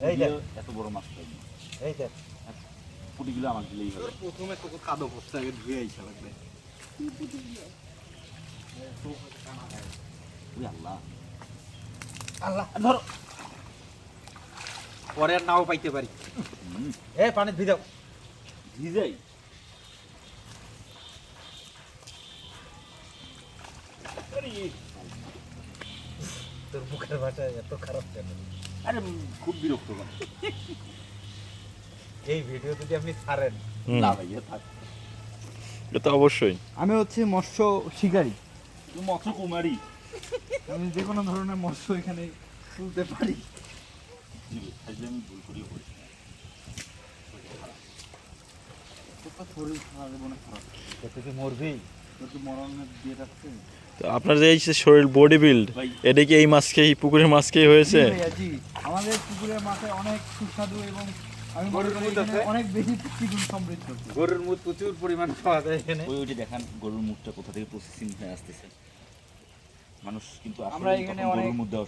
এই দেখ এত বড় মাছ পাইনি। এই দেখ পুটিগুলো আমার দিলেই হবে। প্রথমে তোকে কাদো বসতে আগে ধুয়ে আইসা লাগবে। ওই আল্লাহ আল্লাহ ধরো। পরে আর নাও পাইতে পারি। এই পানি ভিজাও ভিজাই তোর মুখের ভাষা এত খারাপ কেন? আরে খুব বিরক্ত করে। এই ভিডিও যদি আপনি ছাড়েন না ভাইয়া থাক। এটা তো অবশ্যই। আমি হচ্ছে মৎস্য শিকারী। তুমি মৎস্য কুমারী। আমি যে কোনো ধরনের মৎস্য এখানে তুলতে পারি। আজকে আমি ভুল করিও করি। তোর শরীর খারাপ মনে খারাপ। তুই কি মরবি? তোর তো মরণের দিয়ে রাখছে। তো আপনার যে এই যে শরীর বডি বিল্ড, ভাই এটা কি এই মাছকেই পুকুরের মাছকেই হয়েছে? জি ভাইয়া, জি। আমাদের পুকুরের মাছে অনেক সুস্বাদু এবং আমি মনে করি এখানে অনেক বেশি পুষ্টিগুণ সমৃদ্ধ। গরুর মুখ প্রচুর পরিমাণ পাওয়া যায় এখানে। ওইটা দেখান গরুর মুখটা কোথা থেকে প্রসেসিং হয়ে আসতেছে। মানুষ কিন্তু আমরা আসলে এখানে তখন অনেক গরুর মুখ দেওয়া